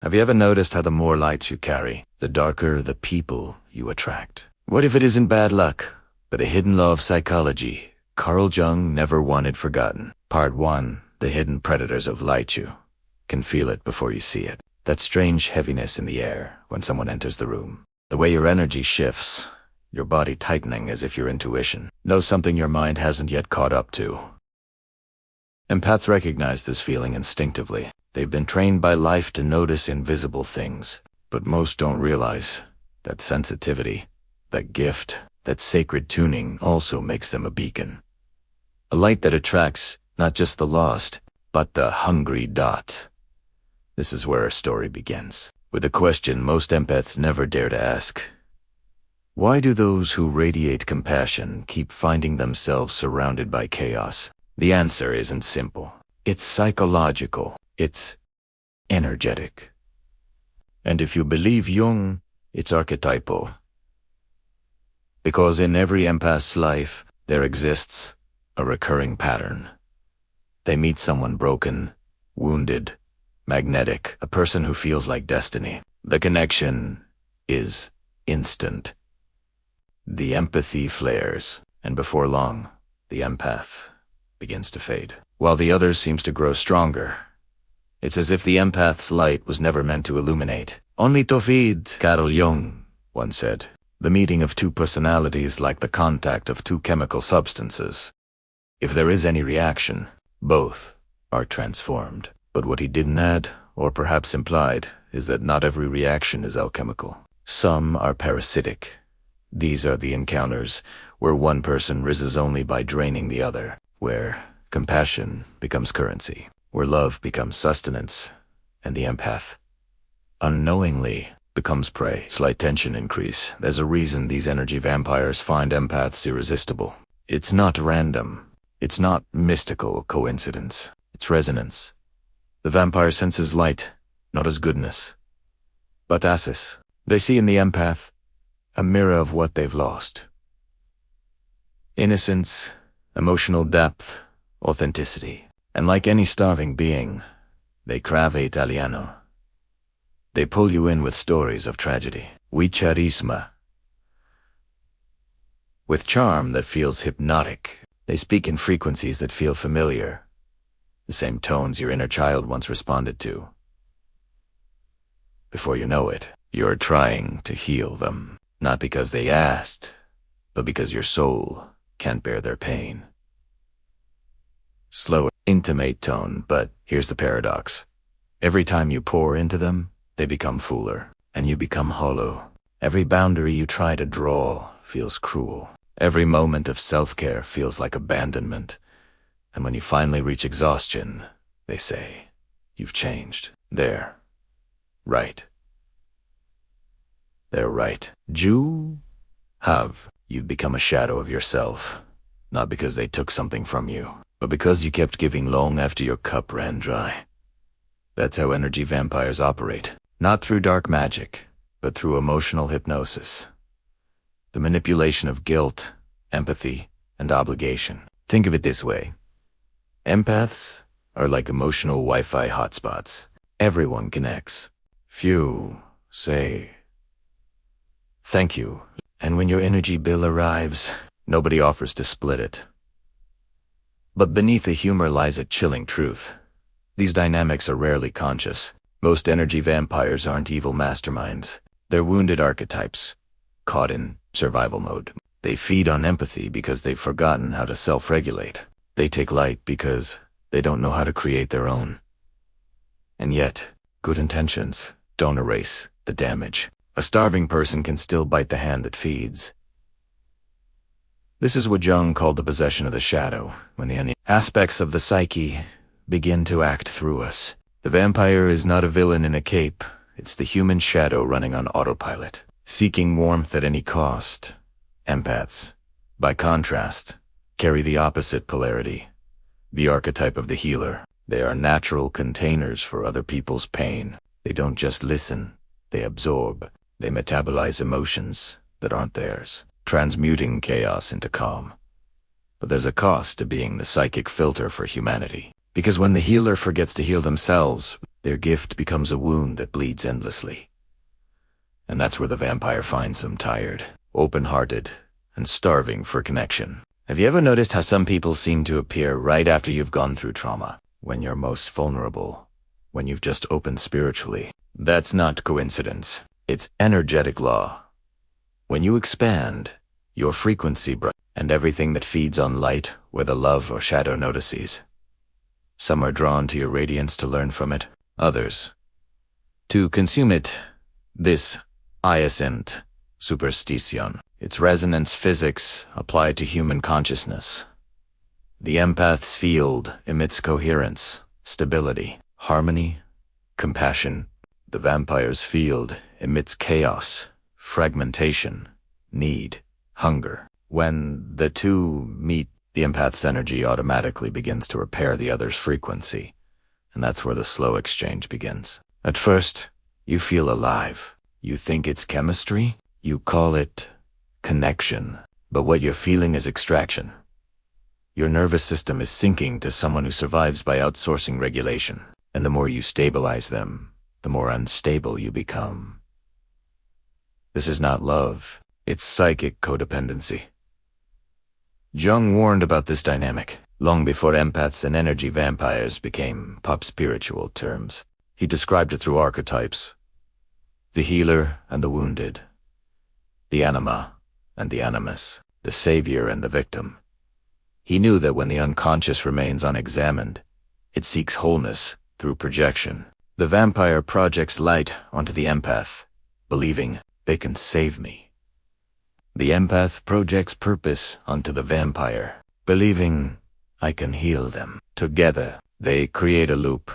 Have you ever noticed how the more lights you carry, the darker the people you attract? What if it isn't bad luck, but a hidden law of psychology Carl Jung never wanted forgotten? Part 1. The hidden predators of light. You can feel it before you see it. That strange heaviness in the air when someone enters the room. The way your energy shifts, your body tightening as if your intuition knows something your mind hasn't yet caught up to. Empaths recognize this feeling instinctively. They've been trained by life to notice invisible things, but most don't realize that sensitivity, that gift, that sacred tuning also makes them a beacon. A light that attracts not just the lost, but the hungry. This is where our story begins, with a question most empaths never dare to ask. Why do those who radiate compassion keep finding themselves surrounded by chaos? The answer isn't simple. It's psychological. It's energetic. And if you believe Jung, it's archetypal. Because in every empath's life, there exists a recurring pattern. They meet someone broken, wounded, magnetic, a person who feels like destiny. The connection is instant. The empathy flares, and before long, the empath begins to fade, while the other seems to grow stronger. It's as if the empath's light was never meant to illuminate, only to feed. Carl Jung once said, "The meeting of two personalities like the contact of two chemical substances. If there is any reaction, both are transformed." But what he didn't add, or perhaps implied, is that not every reaction is alchemical. Some are parasitic. These are the encounters where one person rises only by draining the other, where compassion becomes currency, where love becomes sustenance, and the empath, unknowingly, becomes prey. Slight tension increase. There's a reason these energy vampires find empaths irresistible. It's not random. It's not mystical coincidence. It's resonance. The vampire senses light, not as goodness, but as. They see in the empath a mirror of what they've lost. Innocence, emotional depth, authenticity. And like any starving being, they crave italiano. They pull you in with stories of tragedy. With charisma. With charm that feels hypnotic. They speak in frequencies that feel familiar. The same tones your inner child once responded to. Before you know it, you're trying to heal them. Not because they asked, but because your soul can't bear their pain. Slow, intimate tone, but here's the paradox. Every time you pour into them, they become fuller, and you become hollow. Every boundary you try to draw feels cruel. Every moment of self-care feels like abandonment. And when you finally reach exhaustion, they say, "You've changed." They're right. They're right. You have. You've become a shadow of yourself, not because they took something from you, but because you kept giving long after your cup ran dry. That's how energy vampires operate, not through dark magic, but through emotional hypnosis. The manipulation of guilt, empathy, and obligation. Think of it this way. Empaths are like emotional Wi-Fi hotspots. Everyone connects. Few say thank you, and when your energy bill arrives, nobody offers to split it. But beneath the humor lies a chilling truth. These dynamics are rarely conscious. Most energy vampires aren't evil masterminds. They're wounded archetypes, caught in survival mode. They feed on empathy because they've forgotten how to self-regulate. They take light because they don't know how to create their own. And yet, good intentions don't erase the damage. A starving person can still bite the hand that feeds. This is what Jung called the possession of the shadow, when the aspects of the psyche begin to act through us. The vampire is not a villain in a cape. It's the human shadow running on autopilot, seeking warmth at any cost. Empaths, by contrast, carry the opposite polarity, the archetype of the healer. They are natural containers for other people's pain. They don't just listen, they absorb. They metabolize emotions that aren't theirs, transmuting chaos into calm. But there's a cost to being the psychic filter for humanity. Because when the healer forgets to heal themselves, their gift becomes a wound that bleeds endlessly. And that's where the vampire finds them tired, open-hearted, and starving for connection. Have you ever noticed how some people seem to appear right after you've gone through trauma, when you're most vulnerable, when you've just opened spiritually? That's not coincidence. It's energetic law. When you expand, your frequency brightens, and everything that feeds on light, whether love or shadow, notices. Some are drawn to your radiance to learn from it, others to consume it. This isn't superstition. It's resonance physics applied to human consciousness. The empath's field emits coherence, stability, harmony, compassion. The vampire's field emits chaos, fragmentation, need, hunger. When the two meet, the empath's energy automatically begins to repair the other's frequency, and that's where the slow exchange begins. At first, you feel alive. You think it's chemistry. You call it connection. But what you're feeling is extraction. Your nervous system is sinking to someone who survives by outsourcing regulation. And the more you stabilize them, the more unstable you become. This is not love. It's psychic codependency. Jung warned about this dynamic long before empaths and energy vampires became pop spiritual terms. He described it through archetypes: the healer and the wounded, the anima and the animus, the savior and the victim. He knew that when the unconscious remains unexamined, it seeks wholeness through projection. The vampire projects light onto the empath, believing they can save me. The empath projects purpose onto the vampire, believing I can heal them. Together, they create a loop,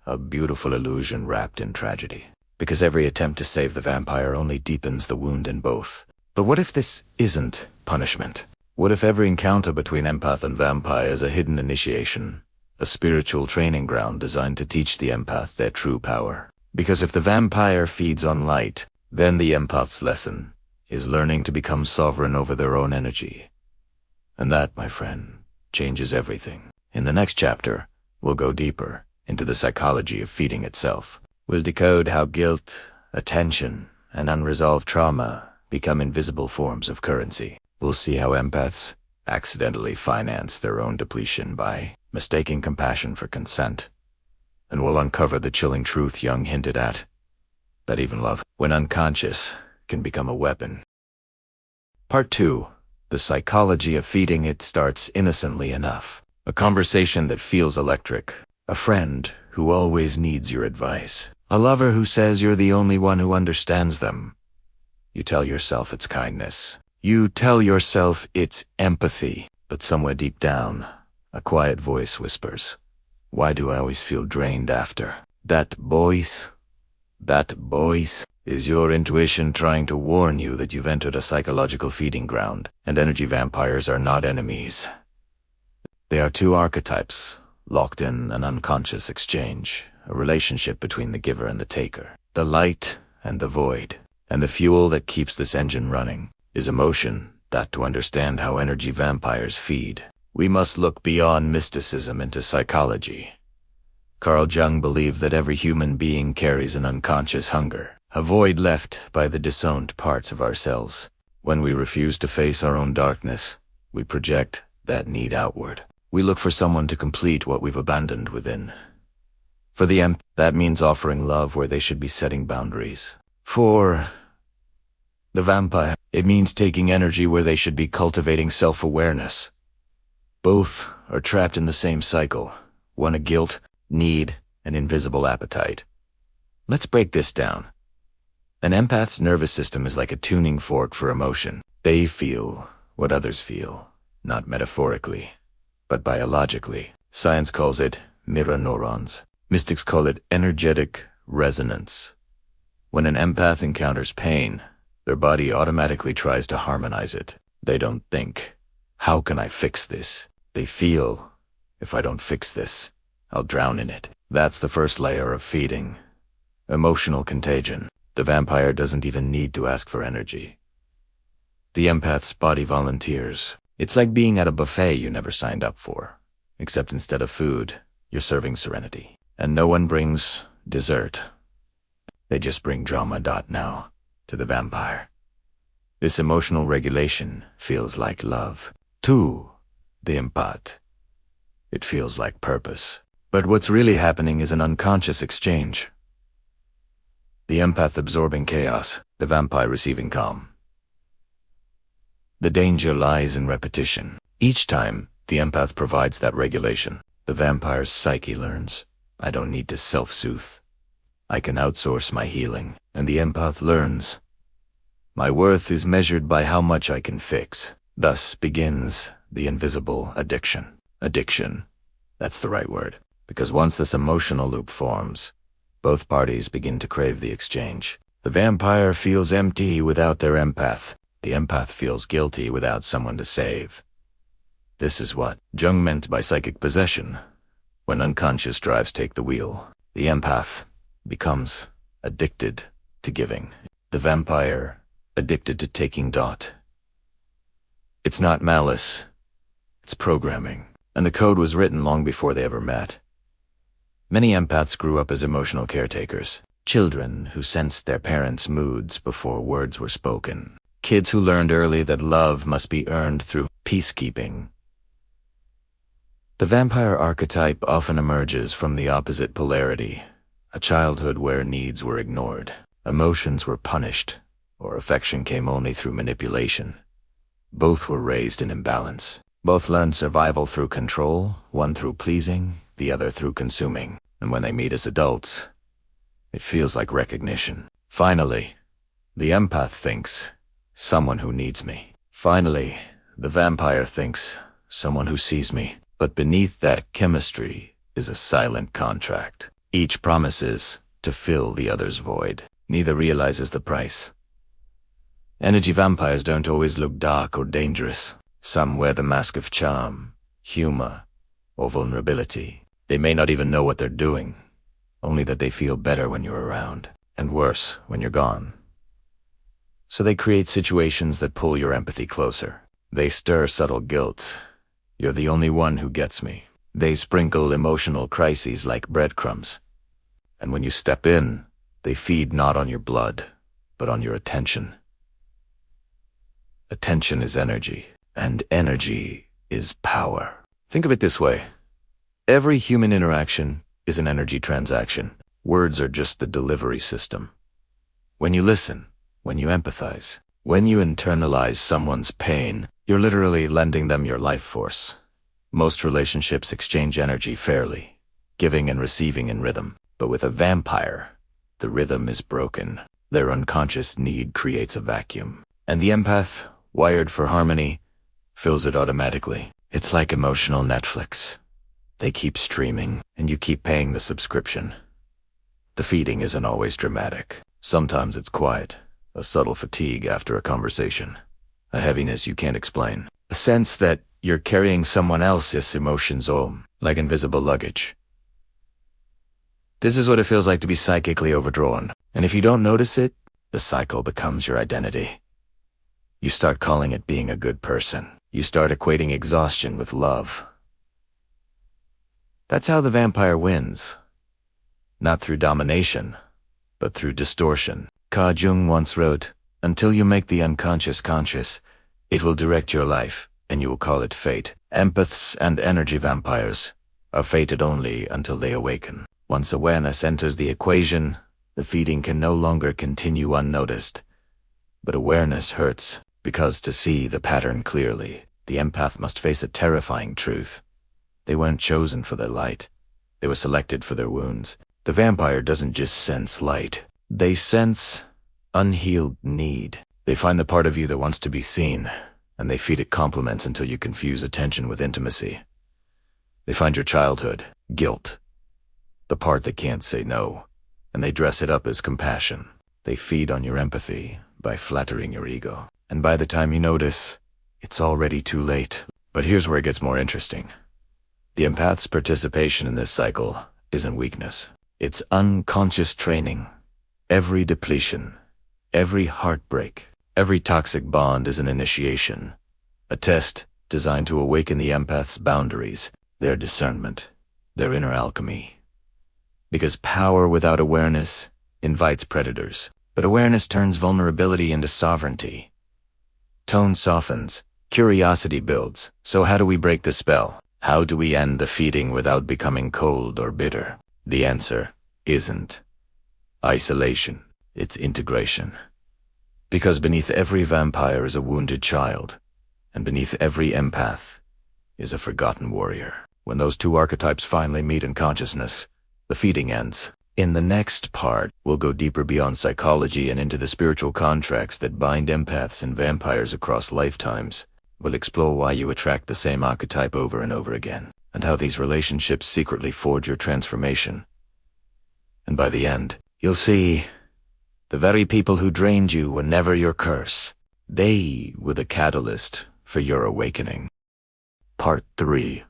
a beautiful illusion wrapped in tragedy. Because every attempt to save the vampire only deepens the wound in both. But what if this isn't punishment? What if every encounter between empath and vampire is a hidden initiation, a spiritual training ground designed to teach the empath their true power? Because if the vampire feeds on light, then the empath's lesson is learning to become sovereign over their own energy. And that, my friend, changes everything. In the next chapter, we'll go deeper into the psychology of feeding itself. We'll decode how guilt, attention, and unresolved trauma become invisible forms of currency. We'll see how empaths accidentally finance their own depletion by mistaking compassion for consent. And we'll uncover the chilling truth Jung hinted at, that even love, when unconscious, can become a weapon. Part 2. The psychology of feeding it starts innocently enough. A conversation that feels electric. A friend who always needs your advice. A lover who says you're the only one who understands them. You tell yourself it's kindness. You tell yourself it's empathy. But somewhere deep down, a quiet voice whispers, why do I always feel drained after? That voice is your intuition trying to warn you that you've entered a psychological feeding ground, and energy vampires are not enemies. They are two archetypes, locked in an unconscious exchange, a relationship between the giver and the taker, the light and the void. And the fuel that keeps this engine running is emotion, that to understand how energy vampires feed, we must look beyond mysticism into psychology. Carl Jung believed that every human being carries an unconscious hunger, a void left by the disowned parts of ourselves. When we refuse to face our own darkness, we project that need outward. We look for someone to complete what we've abandoned within. For the empath, that means offering love where they should be setting boundaries. For the vampire, it means taking energy where they should be cultivating self-awareness. Both are trapped in the same cycle, one a guilt, need, and invisible appetite. Let's break this down. An empath's nervous system is like a tuning fork for emotion. They feel what others feel, not metaphorically, but biologically. Science calls it mirror neurons. Mystics call it energetic resonance. When an empath encounters pain, their body automatically tries to harmonize it. They don't think, how can I fix this? They feel, if I don't fix this, I'll drown in it. That's the first layer of feeding. Emotional contagion. The vampire doesn't even need to ask for energy. The empath's body volunteers. It's like being at a buffet you never signed up for, except instead of food, you're serving serenity. And no one brings dessert. They just bring drama. Now, to the vampire. This emotional regulation feels like love. To the empath, it feels like purpose. But what's really happening is an unconscious exchange. The empath absorbing chaos, the vampire receiving calm. The danger lies in repetition. Each time, the empath provides that regulation. The vampire's psyche learns, I don't need to self-soothe. I can outsource my healing. And the empath learns, my worth is measured by how much I can fix. Thus begins the invisible addiction. Addiction, that's the right word. Because once this emotional loop forms, both parties begin to crave the exchange. The vampire feels empty without their empath. The empath feels guilty without someone to save. This is what Jung meant by psychic possession. When unconscious drives take the wheel, the empath becomes addicted to giving. The vampire addicted to taking. It's not malice, it's programming. And the code was written long before they ever met. Many empaths grew up as emotional caretakers. Children who sensed their parents' moods before words were spoken. Kids who learned early that love must be earned through peacekeeping. The vampire archetype often emerges from the opposite polarity, a childhood where needs were ignored, emotions were punished, or affection came only through manipulation. Both were raised in imbalance. Both learned survival through control, one through pleasing, the other through consuming. And when they meet as adults, it feels like recognition. Finally, the empath thinks, someone who needs me. Finally, the vampire thinks, someone who sees me. But beneath that chemistry is a silent contract. Each promises to fill the other's void. Neither realizes the price. Energy vampires don't always look dark or dangerous. Some wear the mask of charm, humor, or vulnerability. They may not even know what they're doing, only that they feel better when you're around, and worse when you're gone. So they create situations that pull your empathy closer. They stir subtle guilt. You're the only one who gets me. They sprinkle emotional crises like breadcrumbs. And when you step in, they feed not on your blood, but on your attention. Attention is energy, and energy is power. Think of it this way. Every human interaction is an energy transaction. Words are just the delivery system. When you listen, when you empathize, when you internalize someone's pain, you're literally lending them your life force. Most relationships exchange energy fairly, giving and receiving in rhythm. But with a vampire, the rhythm is broken. Their unconscious need creates a vacuum. And the empath, wired for harmony, fills it automatically. It's like emotional Netflix. They keep streaming, and you keep paying the subscription. The feeding isn't always dramatic. Sometimes it's quiet, a subtle fatigue after a conversation, a heaviness you can't explain, a sense that you're carrying someone else's emotions home, like invisible luggage. This is what it feels like to be psychically overdrawn, and if you don't notice it, the cycle becomes your identity. You start calling it being a good person. You start equating exhaustion with love. That's how the vampire wins. Not through domination, but through distortion. Jung once wrote, until you make the unconscious conscious, it will direct your life, and you will call it fate. Empaths and energy vampires are fated only until they awaken. Once awareness enters the equation, the feeding can no longer continue unnoticed. But awareness hurts, because to see the pattern clearly, the empath must face a terrifying truth. They weren't chosen for their light. They were selected for their wounds. The vampire doesn't just sense light. They sense unhealed need. They find the part of you that wants to be seen, and they feed it compliments until you confuse attention with intimacy. They find your childhood, guilt, the part that can't say no, and they dress it up as compassion. They feed on your empathy by flattering your ego. And by the time you notice, it's already too late. But here's where it gets more interesting. The empath's participation in this cycle isn't weakness. It's unconscious training. Every depletion, every heartbreak, every toxic bond is an initiation, a test designed to awaken the empath's boundaries, their discernment. their inner alchemy. Because power without awareness invites predators, but awareness turns vulnerability into sovereignty. Tone softens, curiosity builds. So how do we break the spell? How do we end the feeding without becoming cold or bitter? The answer isn't isolation, it's integration. Because beneath every vampire is a wounded child, and beneath every empath is a forgotten warrior. When those two archetypes finally meet in consciousness, the feeding ends. In the next part, we'll go deeper beyond psychology and into the spiritual contracts that bind empaths and vampires across lifetimes. We'll explore why you attract the same archetype over and over again, and how these relationships secretly forge your transformation. And by the end, you'll see the very people who drained you were never your curse. They were the catalyst for your awakening. Part 3.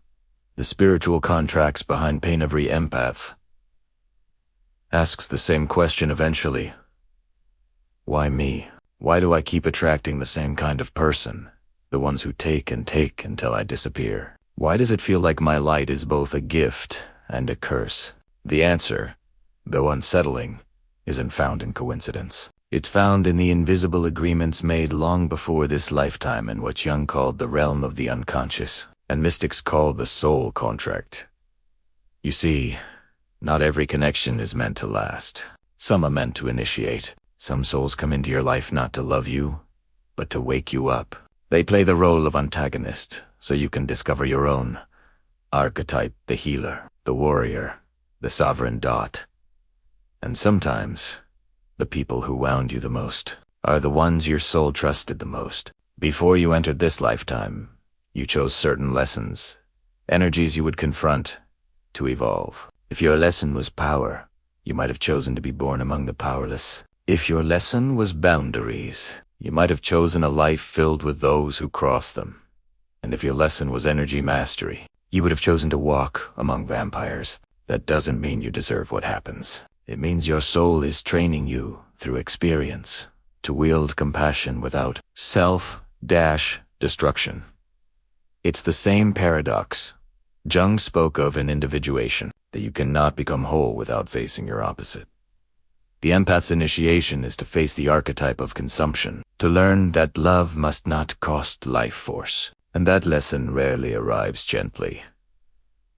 The spiritual contracts behind pain. Every empath asks the same question eventually. Why me? Why do I keep attracting the same kind of person? The ones who take and take until I disappear. Why does it feel like my light is both a gift and a curse? The answer, though unsettling, isn't found in coincidence. It's found in the invisible agreements made long before this lifetime in what Jung called the realm of the unconscious, and mystics call the soul contract. You see, not every connection is meant to last. Some are meant to initiate. Some souls come into your life not to love you, but to wake you up. They play the role of antagonist, so you can discover your own archetype: the healer, the warrior, the sovereign dot. And sometimes, the people who wound you the most are the ones your soul trusted the most. Before you entered this lifetime, you chose certain lessons, energies you would confront, to evolve. If your lesson was power, you might have chosen to be born among the powerless. If your lesson was boundaries, you might have chosen a life filled with those who cross them. And if your lesson was energy mastery, you would have chosen to walk among vampires. That doesn't mean you deserve what happens. It means your soul is training you, through experience, to wield compassion without self-destruction. It's the same paradox Jung spoke of in individuation, that you cannot become whole without facing your opposite. The empath's initiation is to face the archetype of consumption, to learn that love must not cost life force, and that lesson rarely arrives gently.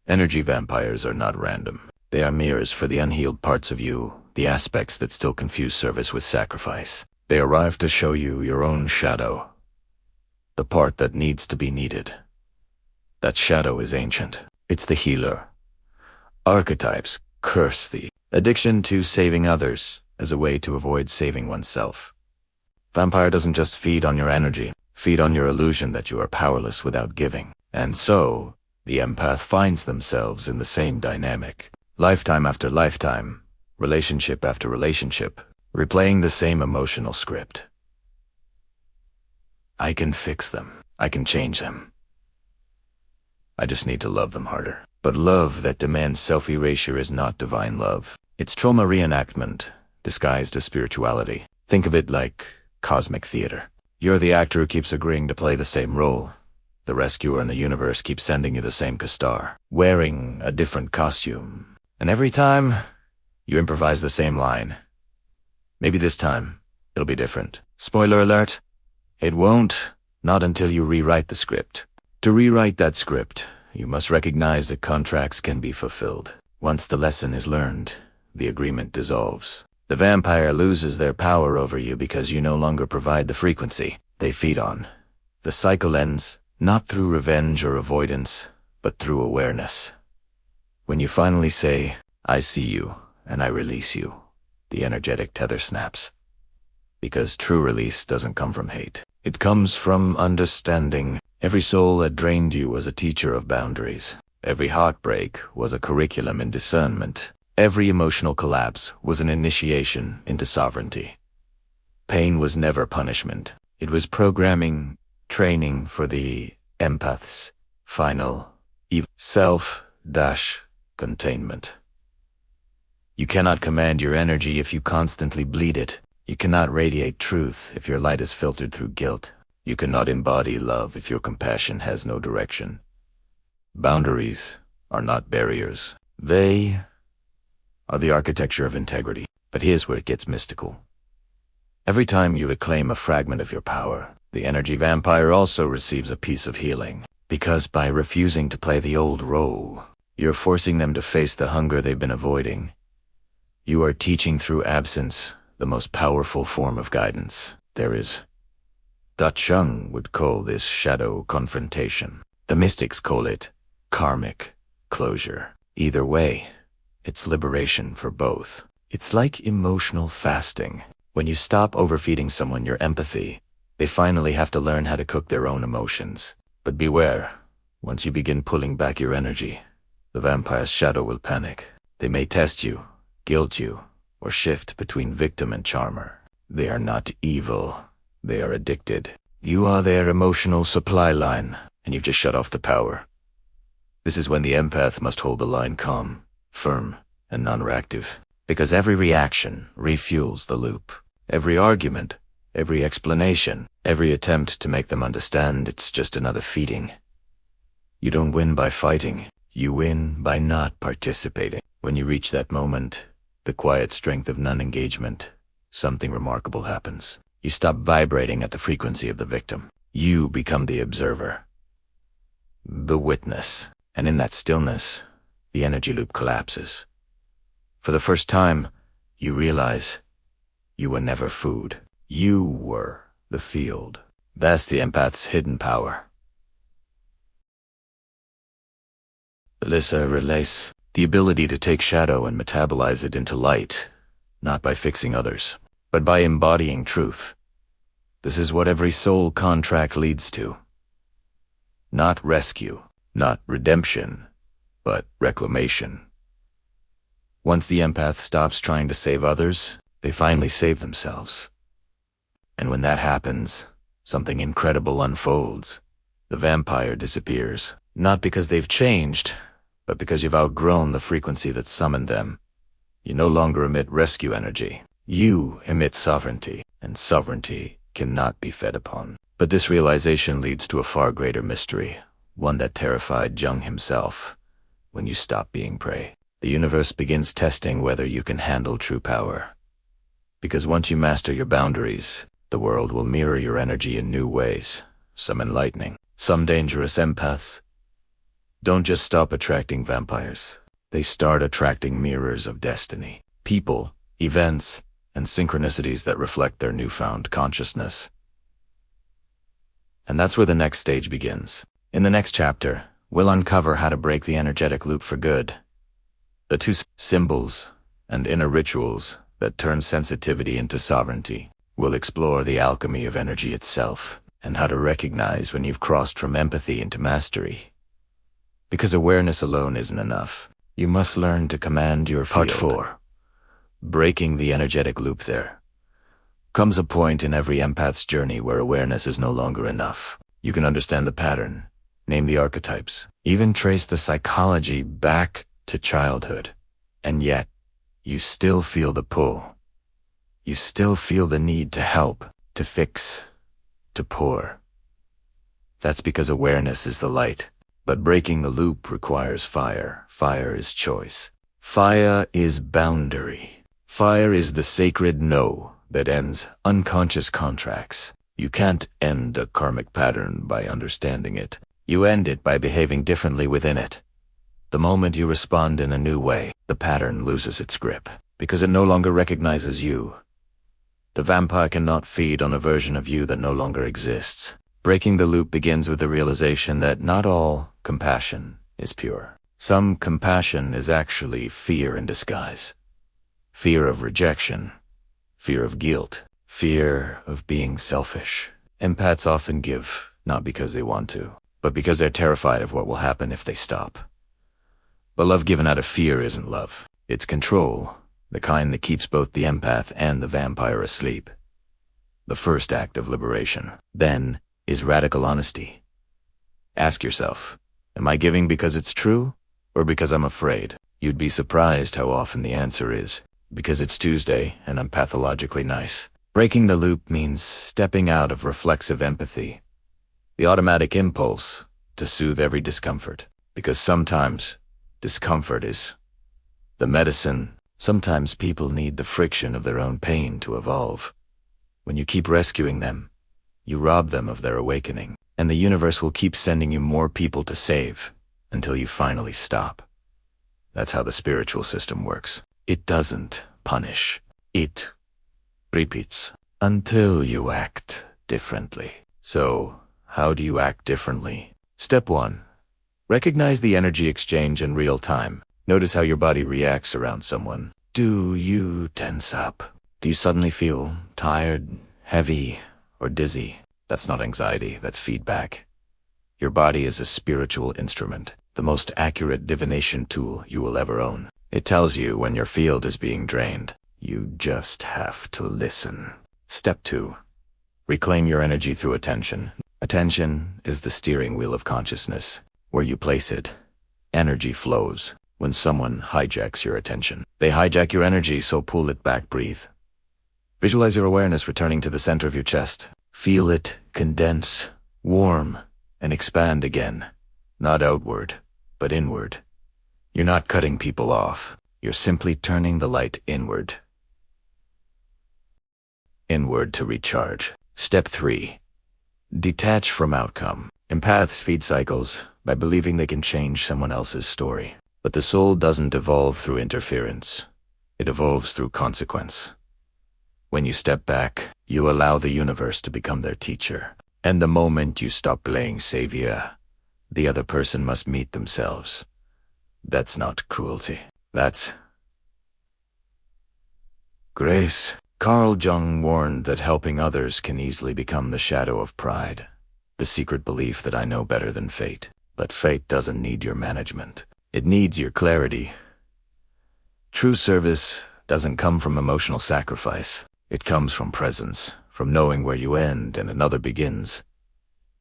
Energy vampires are not random. They are mirrors for the unhealed parts of you, the aspects that still confuse service with sacrifice. They arrive to show you your own shadow, the part that needs to be needed. That shadow is ancient. It's the healer. Archetypes curse the addiction to saving others as a way to avoid saving oneself. Vampire doesn't just feed on your energy, feed on your illusion that you are powerless without giving. And so, the empath finds themselves in the same dynamic. Lifetime after lifetime, relationship after relationship, replaying the same emotional script. I can fix them. I can change them. I just need to love them harder. But love that demands self-erasure is not divine love. It's trauma reenactment, disguised as spirituality. Think of it like cosmic theater. You're the actor who keeps agreeing to play the same role. The rescuer in the universe keeps sending you the same co-star, wearing a different costume. And every time, you improvise the same line. Maybe this time, it'll be different. Spoiler alert, it won't, not until you rewrite the script. To rewrite that script, you must recognize that contracts can be fulfilled. Once the lesson is learned, the agreement dissolves. The vampire loses their power over you because you no longer provide the frequency they feed on. The cycle ends, not through revenge or avoidance, but through awareness. When you finally say, I see you, and I release you, the energetic tether snaps. Because true release doesn't come from hate. It comes from understanding. Every soul that drained you was a teacher of boundaries. Every heartbreak was a curriculum in discernment. Every emotional collapse was an initiation into sovereignty. Pain was never punishment. It was programming, training for the empath's final self-containment. You cannot command your energy if you constantly bleed it. You cannot radiate truth if your light is filtered through guilt. You cannot embody love if your compassion has no direction. Boundaries are not barriers. They are the architecture of integrity. But here's where it gets mystical. Every time you reclaim a fragment of your power, the energy vampire also receives a piece of healing. Because by refusing to play the old role, you're forcing them to face the hunger they've been avoiding. You are teaching through absence the most powerful form of guidance there is. Jung would call this shadow confrontation. The mystics call it karmic closure. Either way, it's liberation for both. It's like emotional fasting. When you stop overfeeding someone your empathy, they finally have to learn how to cook their own emotions. But beware, once you begin pulling back your energy, the vampire's shadow will panic. They may test you, guilt you, or shift between victim and charmer. They are not evil. They are addicted. You are their emotional supply line, and you've just shut off the power. This is when the empath must hold the line calm, firm, and non-reactive. Because every reaction refuels the loop. Every argument, every explanation, every attempt to make them understand it's just another feeding. You don't win by fighting. You win by not participating. When you reach that moment, the quiet strength of non-engagement, something remarkable happens. You stop vibrating at the frequency of the victim. You become the observer, the witness. And in that stillness, the energy loop collapses. For the first time, you realize you were never food. You were the field. That's the empath's hidden power. Alyssa relates the ability to take shadow and metabolize it into light, not by fixing others, but by embodying truth. This is what every soul contract leads to. Not rescue, not redemption, but reclamation. Once the empath stops trying to save others, they finally save themselves. And when that happens, something incredible unfolds. The vampire disappears, not because they've changed, but because you've outgrown the frequency that summoned them. You no longer emit rescue energy. You emit sovereignty, and sovereignty cannot be fed upon. But this realization leads to a far greater mystery, one that terrified Jung himself. When you stop being prey, the universe begins testing whether you can handle true power. Because once you master your boundaries, the world will mirror your energy in new ways, some enlightening, some dangerous. Empaths don't just stop attracting vampires. They start attracting mirrors of destiny, people, events, and synchronicities that reflect their newfound consciousness. And that's where the next stage begins. In the next chapter, we'll uncover how to break the energetic loop for good. The two symbols and inner rituals that turn sensitivity into sovereignty. We'll explore the alchemy of energy itself and how to recognize when you've crossed from empathy into mastery. Because awareness alone isn't enough. You must learn to command your field. Part 4. Breaking the energetic loop. There comes a point in every empath's journey where awareness is no longer enough. You can understand the pattern, name the archetypes, even trace the psychology back to childhood. And yet, you still feel the pull. You still feel the need to help, to fix, to pour. That's because awareness is the light. But breaking the loop requires fire. Fire is choice. Fire is boundary. Fire is the sacred no that ends unconscious contracts. You can't end a karmic pattern by understanding it. You end it by behaving differently within it. The moment you respond in a new way, the pattern loses its grip, because it no longer recognizes you. The vampire cannot feed on a version of you that no longer exists. Breaking the loop begins with the realization that not all compassion is pure. Some compassion is actually fear in disguise. Fear of rejection, fear of guilt, fear of being selfish. Empaths often give, not because they want to, but because they're terrified of what will happen if they stop. But love given out of fear isn't love. It's control, the kind that keeps both the empath and the vampire asleep. The first act of liberation, then, is radical honesty. Ask yourself, am I giving because it's true, or because I'm afraid? You'd be surprised how often the answer is, because it's Tuesday and I'm pathologically nice. Breaking the loop means stepping out of reflexive empathy, the automatic impulse to soothe every discomfort, because sometimes discomfort is the medicine. Sometimes people need the friction of their own pain to evolve. When you keep rescuing them, you rob them of their awakening, and the universe will keep sending you more people to save until you finally stop. That's how the spiritual system works. It doesn't punish. It repeats until you act differently. So, how do you act differently? Step 1. Recognize the energy exchange in real time. Notice how your body reacts around someone. Do you tense up? Do you suddenly feel tired, heavy, or dizzy? That's not anxiety, that's feedback. Your body is a spiritual instrument, the most accurate divination tool you will ever own. It tells you when your field is being drained. You just have to listen. Step 2. Reclaim your energy through attention. Attention is the steering wheel of consciousness. Where you place it, energy flows. When someone hijacks your attention, they hijack your energy, so pull it back, breathe. Visualize your awareness returning to the center of your chest. Feel it condense, warm, and expand again. Not outward, but inward. You're not cutting people off. You're simply turning the light inward. Inward to recharge. Step 3. Detach from outcome. Empaths feed cycles by believing they can change someone else's story. But the soul doesn't evolve through interference. It evolves through consequence. When you step back, you allow the universe to become their teacher. And the moment you stop playing savior, the other person must meet themselves. That's not cruelty. That's grace. Carl Jung warned that helping others can easily become the shadow of pride, the secret belief that I know better than fate. But fate doesn't need your management. It needs your clarity. True service doesn't come from emotional sacrifice. It comes from presence, from knowing where you end and another begins.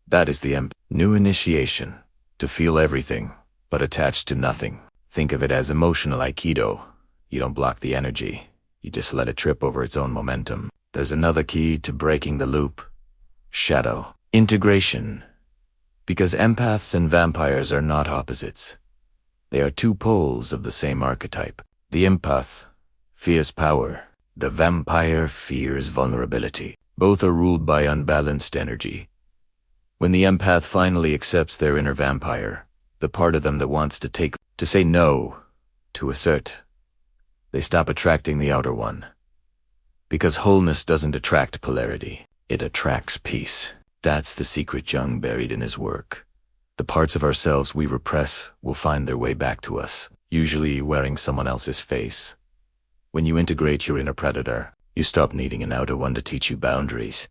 That is the new initiation, to feel everything, but attached to nothing. Think of it as emotional Aikido. You don't block the energy. You just let it trip over its own momentum. There's another key to breaking the loop. Shadow. Integration. Because empaths and vampires are not opposites. They are two poles of the same archetype. The empath fears power. The vampire fears vulnerability. Both are ruled by unbalanced energy. When the empath finally accepts their inner vampire, the part of them that wants to say no, to assert, they stop attracting the outer one. Because wholeness doesn't attract polarity, it attracts peace. That's the secret Jung buried in his work. The parts of ourselves we repress will find their way back to us, usually wearing someone else's face. When you integrate your inner predator, you stop needing an outer one to teach you boundaries.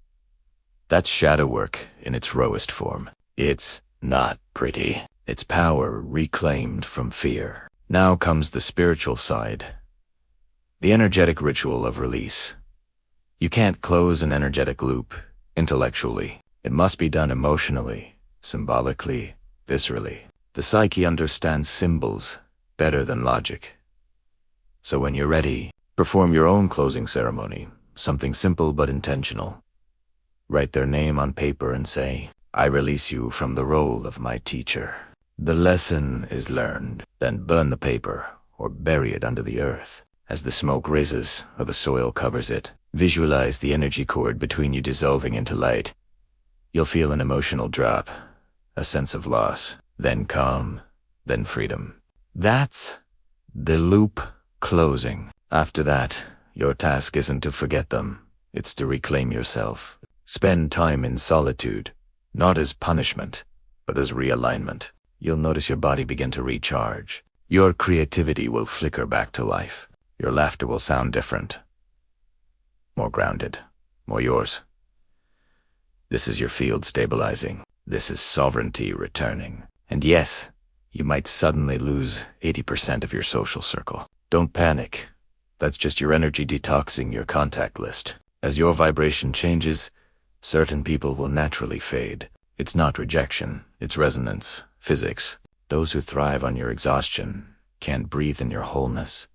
That's shadow work in its rawest form. It's not pretty. It's power reclaimed from fear. Now comes the spiritual side. The energetic ritual of release. You can't close an energetic loop intellectually. It must be done emotionally, symbolically, viscerally. The psyche understands symbols better than logic. So when you're ready, perform your own closing ceremony, something simple but intentional. Write their name on paper and say, I release you from the role of my teacher. The lesson is learned. Then burn the paper or bury it under the earth. As the smoke rises or the soil covers it, visualize the energy cord between you dissolving into light. You'll feel an emotional drop, a sense of loss, then calm, then freedom. That's the loop closing. After that, your task isn't to forget them. It's to reclaim yourself. Spend time in solitude, not as punishment, but as realignment. You'll notice your body begin to recharge. Your creativity will flicker back to life. Your laughter will sound different. More grounded, more yours. This is your field stabilizing. This is sovereignty returning. And yes, you might suddenly lose 80% of your social circle. Don't panic. That's just your energy detoxing your contact list. As your vibration changes, certain people will naturally fade. It's not rejection, it's resonance, physics. Those who thrive on your exhaustion can't breathe in your wholeness.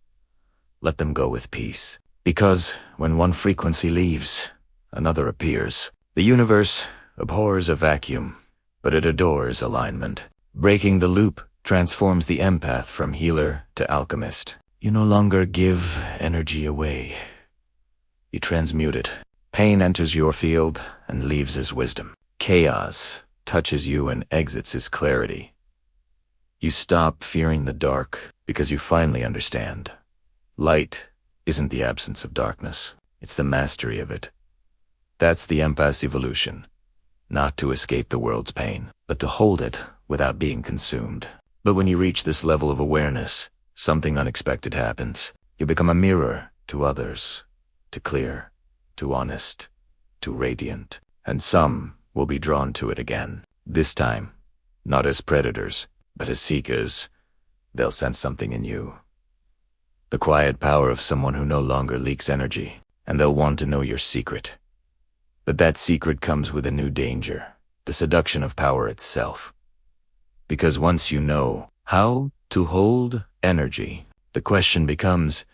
Let them go with peace. Because when one frequency leaves, another appears. The universe abhors a vacuum, but it adores alignment. Breaking the loop transforms the empath from healer to alchemist. You no longer give energy away. You transmute it. Pain enters your field and leaves as wisdom. Chaos touches you and exits as clarity. You stop fearing the dark because you finally understand. Light isn't the absence of darkness, it's the mastery of it. That's the empath's evolution. Not to escape the world's pain, but to hold it without being consumed. But when you reach this level of awareness, something unexpected happens. You become a mirror to others, to clear, to honest, to radiant, and some will be drawn to it again. This time, not as predators, but as seekers. They'll sense something in you. The quiet power of someone who no longer leaks energy, and they'll want to know your secret. But that secret comes with a new danger, the seduction of power itself. Because once you know how to hold energy, the question becomes,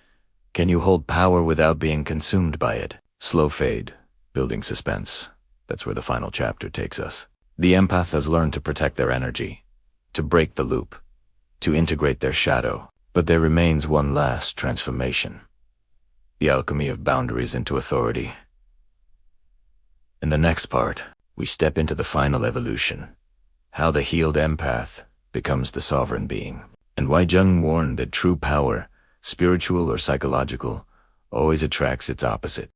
can you hold power without being consumed by it? Slow fade, building suspense. That's where the final chapter takes us. The empath has learned to protect their energy, to break the loop, to integrate their shadow. But there remains one last transformation. The alchemy of boundaries into authority. In the next part, we step into the final evolution. How the healed empath becomes the sovereign being. And why Jung warned that true power, spiritual or psychological, always attracts its opposite.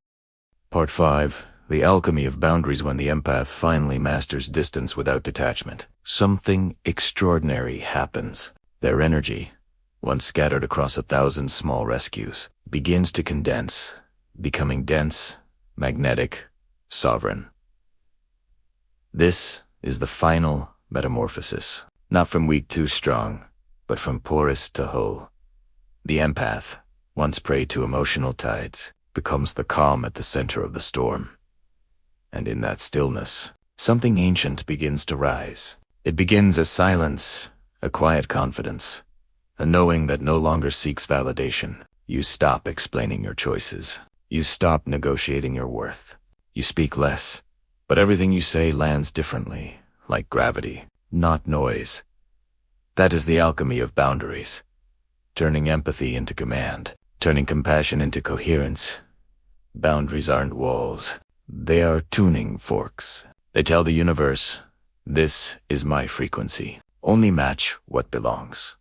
Part 5. The alchemy of boundaries when the empath finally masters distance without detachment. Something extraordinary happens. Their energy, once scattered across 1,000 small rescues, begins to condense, becoming dense, magnetic, sovereign. This is the final metamorphosis, not from weak to strong, but from porous to whole. The empath, once prey to emotional tides, becomes the calm at the center of the storm. And in that stillness, something ancient begins to rise. It begins as silence, a quiet confidence, a knowing that no longer seeks validation. You stop explaining your choices. You stop negotiating your worth. You speak less, but everything you say lands differently, like gravity, not noise. That is the alchemy of boundaries, turning empathy into command, turning compassion into coherence. Boundaries aren't walls. They are tuning forks. They tell the universe, this is my frequency. Only match what belongs.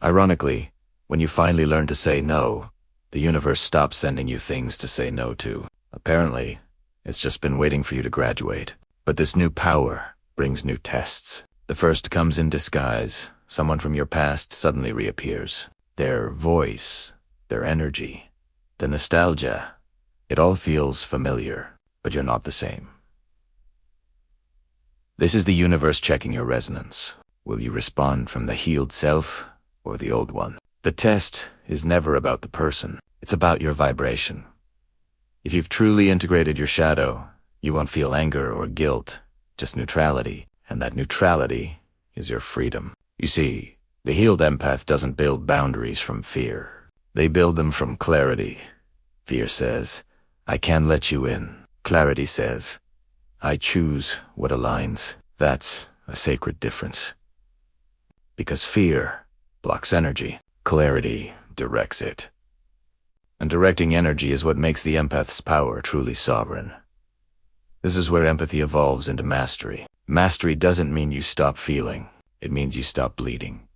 Ironically, when you finally learn to say no, the universe stops sending you things to say no to. Apparently, it's just been waiting for you to graduate. But this new power brings new tests. The first comes in disguise. Someone from your past suddenly reappears. Their voice, their energy, the nostalgia. It all feels familiar, but you're not the same. This is the universe checking your resonance. Will you respond from the healed self or the old one? The test is never about the person. It's about your vibration. If you've truly integrated your shadow, you won't feel anger or guilt, just neutrality. And that neutrality is your freedom. You see, the healed empath doesn't build boundaries from fear. They build them from clarity. Fear says, I can't let you in. Clarity says, I choose what aligns. That's a sacred difference. Because fear blocks energy. Clarity directs it. And directing energy is what makes the empath's power truly sovereign. This is where empathy evolves into mastery. Mastery doesn't mean you stop feeling. It means you stop bleeding.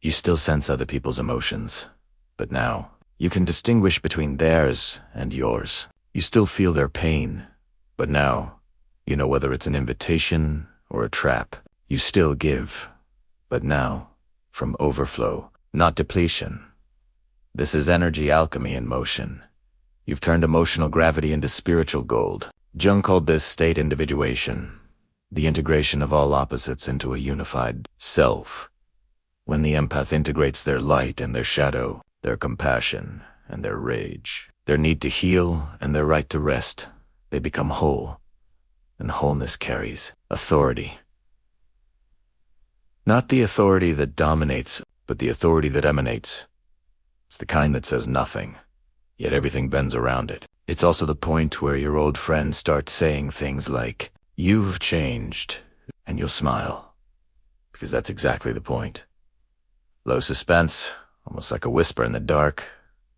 You still sense other people's emotions, but now you can distinguish between theirs and yours. You still feel their pain, but now you know whether it's an invitation or a trap. You still give, but now from overflow, not depletion. This is energy alchemy in motion. You've turned emotional gravity into spiritual gold. Jung called this state individuation, the integration of all opposites into a unified self. When the empath integrates their light and their shadow, their compassion and their rage, their need to heal and their right to rest, they become whole. And wholeness carries authority. Not the authority that dominates, but the authority that emanates. It's the kind that says nothing, yet everything bends around it. It's also the point where your old friend starts saying things like, you've changed, and you'll smile. Because that's exactly the point. Low suspense, almost like a whisper in the dark,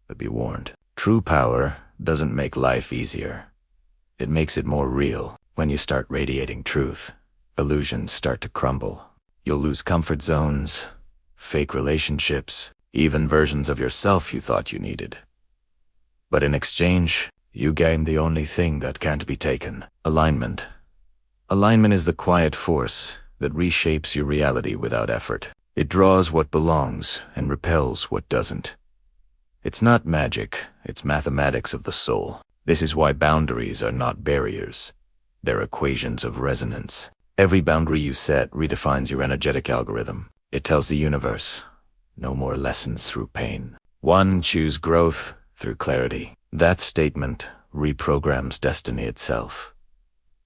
but be warned. True power doesn't make life easier. It makes it more real. When you start radiating truth, illusions start to crumble. You'll lose comfort zones, fake relationships, even versions of yourself you thought you needed. But in exchange, you gain the only thing that can't be taken: alignment. Alignment is the quiet force that reshapes your reality without effort. It draws what belongs and repels what doesn't. It's not magic, it's mathematics of the soul. This is why boundaries are not barriers. They're equations of resonance. Every boundary you set redefines your energetic algorithm. It tells the universe, no more lessons through pain. One, choose growth through clarity. That statement reprograms destiny itself.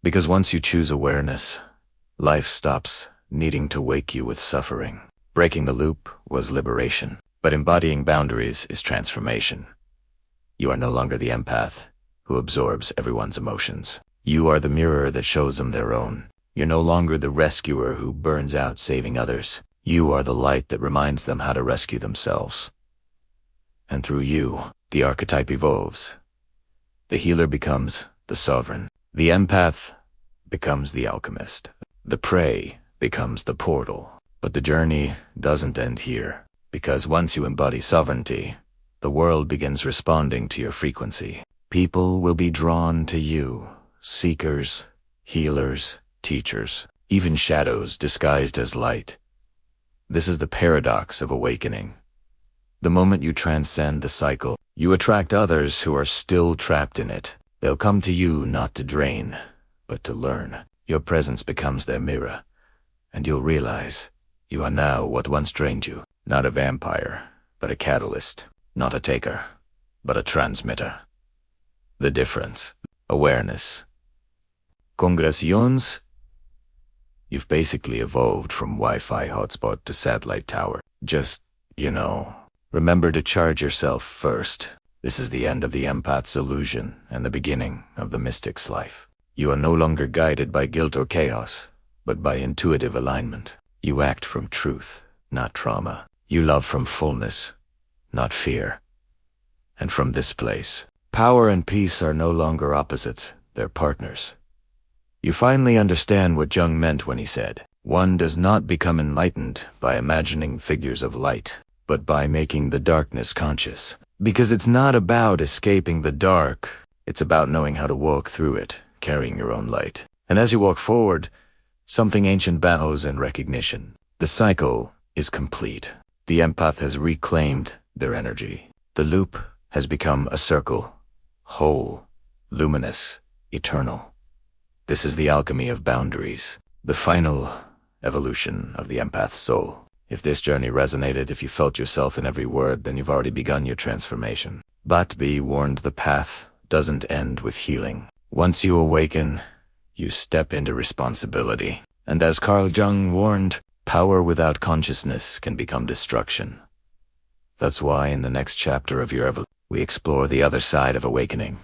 Because once you choose awareness, life stops needing to wake you with suffering. Breaking the loop was liberation, but embodying boundaries is transformation. You are no longer the empath who absorbs everyone's emotions. You are the mirror that shows them their own. You're no longer the rescuer who burns out saving others. You are the light that reminds them how to rescue themselves. And through you, the archetype evolves. The healer becomes the sovereign. The empath becomes the alchemist. The prey becomes the portal. But the journey doesn't end here, because once you embody sovereignty, the world begins responding to your frequency. People will be drawn to you, seekers, healers, teachers, even shadows disguised as light. This is the paradox of awakening. The moment you transcend the cycle, you attract others who are still trapped in it. They'll come to you not to drain, but to learn. Your presence becomes their mirror, and you'll realize you are now what once drained you. Not a vampire, but a catalyst. Not a taker, but a transmitter. The difference: awareness. Congratulations. You've basically evolved from Wi-Fi hotspot to satellite tower. Just, remember to charge yourself first. This is the end of the empath's illusion and the beginning of the mystic's life. You are no longer guided by guilt or chaos, but by intuitive alignment. You act from truth, not trauma. You love from fullness, not fear. And from this place, power and peace are no longer opposites, they're partners. You finally understand what Jung meant when he said, one does not become enlightened by imagining figures of light, but by making the darkness conscious. Because it's not about escaping the dark, it's about knowing how to walk through it, carrying your own light. And as you walk forward, something ancient bows in recognition. The cycle is complete. The empath has reclaimed their energy. The loop has become a circle, whole, luminous, eternal. This is the alchemy of boundaries, the final evolution of the empath's soul. If this journey resonated, if you felt yourself in every word, then you've already begun your transformation. But be warned, the path doesn't end with healing. Once you awaken, you step into responsibility. And as Carl Jung warned, power without consciousness can become destruction. That's why in the next chapter of your evolution, we explore the other side of awakening.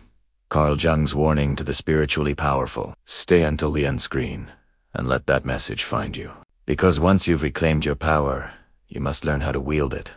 Carl Jung's warning to the spiritually powerful: stay until the end screen, and let that message find you. Because once you've reclaimed your power, you must learn how to wield it.